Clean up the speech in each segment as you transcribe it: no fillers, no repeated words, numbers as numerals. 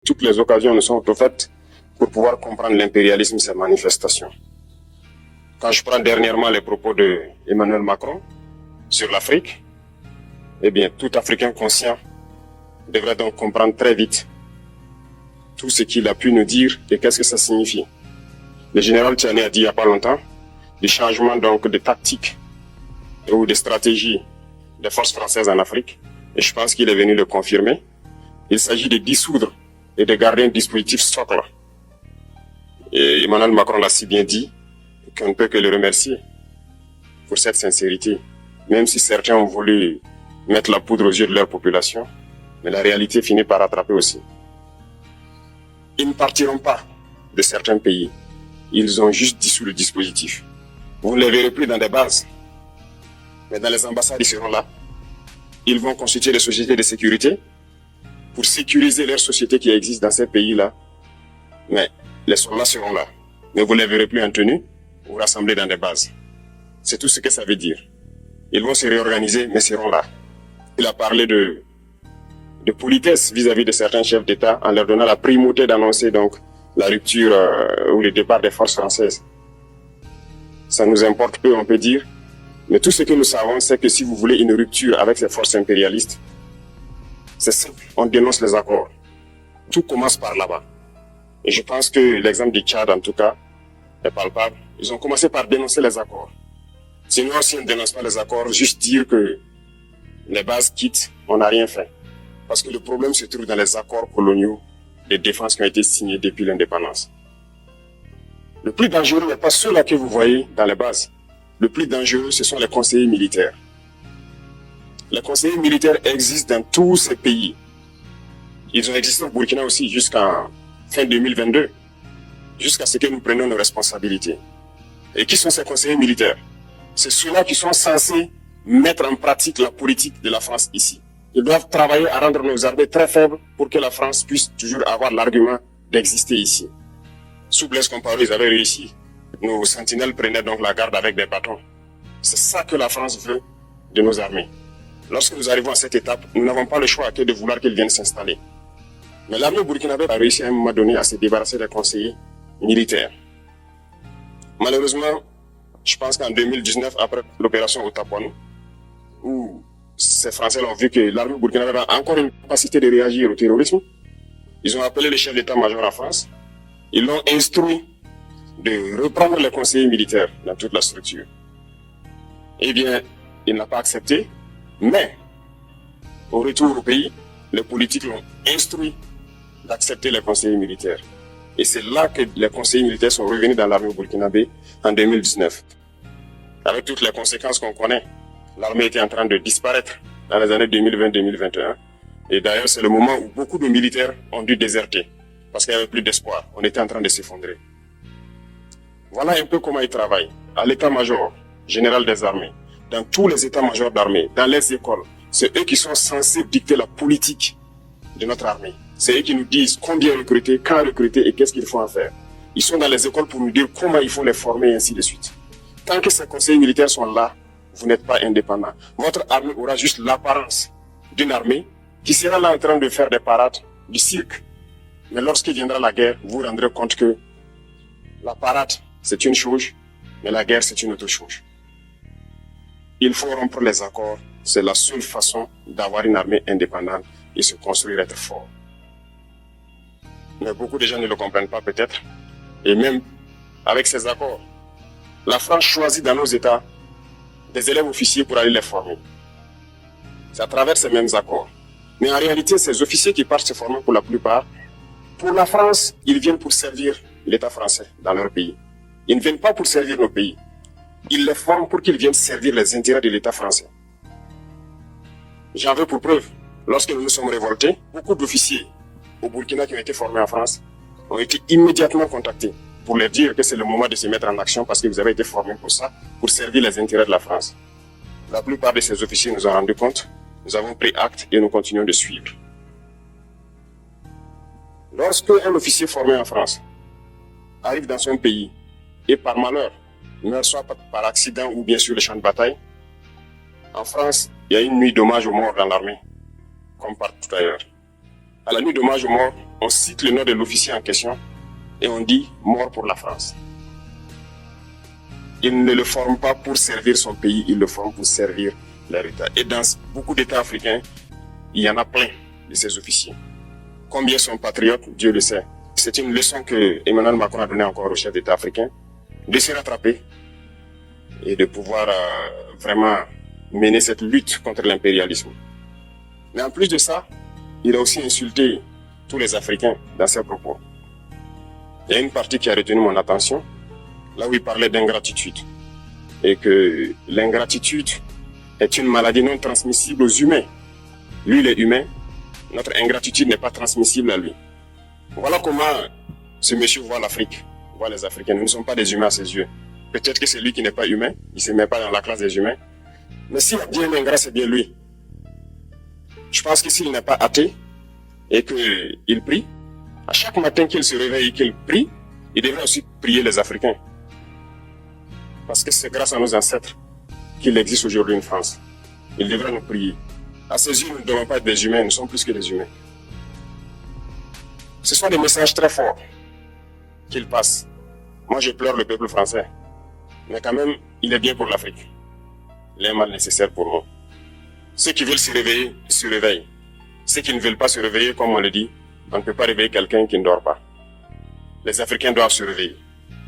Toutes les occasions nous sont offertes pour pouvoir comprendre l'impérialisme et ses manifestations. Quand je prends dernièrement les propos de Emmanuel Macron sur l'Afrique, eh bien, tout Africain conscient devrait donc comprendre très vite tout ce qu'il a pu nous dire et qu'est-ce que ça signifie. Le général Tchiani a dit il n'y a pas longtemps du changement donc de tactique ou de stratégie des forces françaises en Afrique, et je pense qu'il est venu le confirmer. Il s'agit de dissoudre et de garder un dispositif socle. Et Emmanuel Macron l'a si bien dit qu'on ne peut que le remercier pour cette sincérité, même si certains ont voulu mettre la poudre aux yeux de leur population, mais la réalité finit par rattraper aussi. Ils ne partiront pas de certains pays, ils ont juste dissous le dispositif. Vous ne les verrez plus dans des bases, mais dans les ambassades, ils seront là. Ils vont constituer des sociétés de sécurité pour sécuriser leurs sociétés qui existent dans ces pays-là. Mais les soldats seront là. Mais vous ne les verrez plus en tenue ou rassemblés dans des bases. C'est tout ce que ça veut dire. Ils vont se réorganiser, mais seront là. Il a parlé de politesse vis-à-vis de certains chefs d'État en leur donnant la primauté d'annoncer donc la rupture ou le départ des forces françaises. Ça nous importe peu, on peut dire. Mais tout ce que nous savons, c'est que si vous voulez une rupture avec ces forces impérialistes, c'est simple, on dénonce les accords. Tout commence par là-bas. Et je pense que l'exemple du Tchad, en tout cas, est palpable. Ils ont commencé par dénoncer les accords. Sinon, si on ne dénonce pas les accords, juste dire que les bases quittent, on n'a rien fait. Parce que le problème se trouve dans les accords coloniaux de défense qui ont été signés depuis l'indépendance. Le plus dangereux n'est pas ceux-là que vous voyez dans les bases. Le plus dangereux, ce sont les conseillers militaires. Les conseillers militaires existent dans tous ces pays. Ils ont existé au Burkina aussi jusqu'en fin 2022, jusqu'à ce que nous prenions nos responsabilités. Et qui sont ces conseillers militaires? C'est ceux-là qui sont censés mettre en pratique la politique de la France ici. Ils doivent travailler à rendre nos armées très faibles pour que la France puisse toujours avoir l'argument d'exister ici. Sous Blaise Compaoré, ils avaient réussi. Nos sentinelles prenaient donc la garde avec des bâtons. C'est ça que la France veut de nos armées. Lorsque nous arrivons à cette étape, nous n'avons pas le choix que de vouloir qu'ils viennent s'installer. Mais l'armée burkinabé a réussi à un moment donné à se débarrasser des conseillers militaires. Malheureusement, je pense qu'en 2019, après l'opération Otapouane, où ces Français ont vu que l'armée burkinabé a encore une capacité de réagir au terrorisme, ils ont appelé le chef d'état-major en France, ils l'ont instruit de reprendre les conseillers militaires dans toute la structure. Eh bien, il n'a pas accepté, mais au retour au pays, les politiques l'ont instruit d'accepter les conseillers militaires. Et c'est là que les conseillers militaires sont revenus dans l'armée burkinabé en 2019. Avec toutes les conséquences qu'on connaît, l'armée était en train de disparaître dans les années 2020-2021. Et d'ailleurs, c'est le moment où beaucoup de militaires ont dû déserter parce qu'il n'y avait plus d'espoir. On était en train de s'effondrer. Voilà un peu comment ils travaillent. À l'état-major général des armées, dans tous les états-majors d'armée, dans les écoles, c'est eux qui sont censés dicter la politique de notre armée. C'est eux qui nous disent combien recruter, quand recruter et qu'est-ce qu'il faut en faire. Ils sont dans les écoles pour nous dire comment il faut les former et ainsi de suite. Tant que ces conseillers militaires sont là, vous n'êtes pas indépendant. Votre armée aura juste l'apparence d'une armée qui sera là en train de faire des parades, du cirque. Mais lorsqu'il viendra la guerre, vous vous rendrez compte que la parade, c'est une chose, mais la guerre, c'est une autre chose. Il faut rompre les accords. C'est la seule façon d'avoir une armée indépendante et se construire, être fort. Mais beaucoup de gens ne le comprennent pas peut-être. Et même avec ces accords, la France choisit dans nos États des élèves officiers pour aller les former. C'est à travers ces mêmes accords. Mais en réalité, ces officiers qui partent se former pour la plupart, pour la France, ils viennent pour servir l'État français dans leur pays. Ils ne viennent pas pour servir nos pays. Ils les forment pour qu'ils viennent servir les intérêts de l'État français. J'en veux pour preuve. Lorsque nous nous sommes révoltés, beaucoup d'officiers au Burkina qui ont été formés en France ont été immédiatement contactés pour leur dire que c'est le moment de se mettre en action parce que vous avez été formés pour ça, pour servir les intérêts de la France. La plupart de ces officiers nous ont rendu compte, nous avons pris acte et nous continuons de suivre. Lorsque un officier formé en France arrive dans son pays et par malheur meurt soit par accident ou bien sur le champ de bataille, en France, il y a une nuit d'hommage aux morts dans l'armée, comme partout ailleurs. À la nuit d'hommage aux morts, on cite le nom de l'officier en question et on dit mort pour la France. Il ne le forme pas pour servir son pays, il le forme pour servir leur État. Et dans beaucoup d'États africains, il y en a plein de ces officiers. Combien sont patriotes, Dieu le sait. C'est une leçon que Emmanuel Macron a donnée encore aux chefs d'État africains, de se rattraper et de pouvoir vraiment mener cette lutte contre l'impérialisme. Mais en plus de ça, il a aussi insulté tous les Africains dans ses propos. Il y a une partie qui a retenu mon attention, là où il parlait d'ingratitude. Et que l'ingratitude est une maladie non transmissible aux humains. Lui, il est humain, notre ingratitude n'est pas transmissible à lui. Voilà comment ce monsieur voit l'Afrique, voit les Africains. Nous ne sommes pas des humains à ses yeux. Peut-être que c'est lui qui n'est pas humain, il ne se met pas dans la classe des humains. Mais s'il y a bien l'ingrat, c'est bien lui. Je pense que s'il n'est pas athée et qu'il prie, à chaque matin qu'il se réveille et qu'il prie, il devrait aussi prier les Africains. Parce que c'est grâce à nos ancêtres qu'il existe aujourd'hui une France. Il devrait nous prier. À ses yeux, nous ne devons pas être des humains, nous sommes plus que des humains. Ce sont des messages très forts qu'il passe. Moi, je pleure le peuple français. Mais quand même, il est bien pour l'Afrique. Il est mal nécessaire pour nous. Ceux qui veulent se réveiller, se réveillent. Ceux qui ne veulent pas se réveiller, comme on le dit, on ne peut pas réveiller quelqu'un qui ne dort pas. Les Africains doivent se réveiller.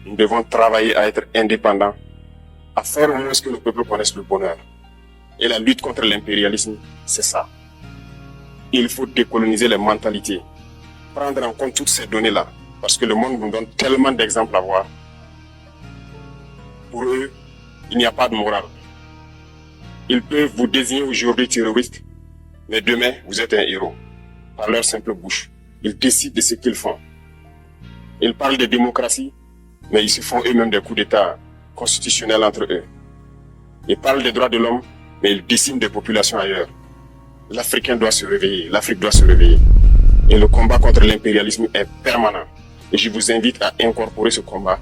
Nous devons travailler à être indépendants, à faire au moins que nos peuples connaissent le bonheur. Et la lutte contre l'impérialisme, c'est ça. Il faut décoloniser les mentalités, prendre en compte toutes ces données-là, parce que le monde nous donne tellement d'exemples à voir. Pour eux, il n'y a pas de morale. Ils peuvent vous désigner aujourd'hui terroriste, mais demain, vous êtes un héros. Par leur simple bouche. Ils décident de ce qu'ils font. Ils parlent de démocratie, mais ils se font eux-mêmes des coups d'État constitutionnels entre eux. Ils parlent des droits de l'homme, mais ils déciment des populations ailleurs. L'Africain doit se réveiller, l'Afrique doit se réveiller. Et le combat contre l'impérialisme est permanent. Et je vous invite à incorporer ce combat,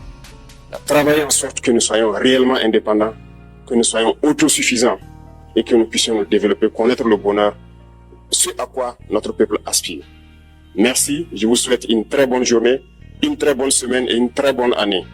à travailler en sorte que nous soyons réellement indépendants, que nous soyons autosuffisants et que nous puissions nous développer, connaître le bonheur, ce à quoi notre peuple aspire. Merci, je vous souhaite une très bonne journée, une très bonne semaine et une très bonne année.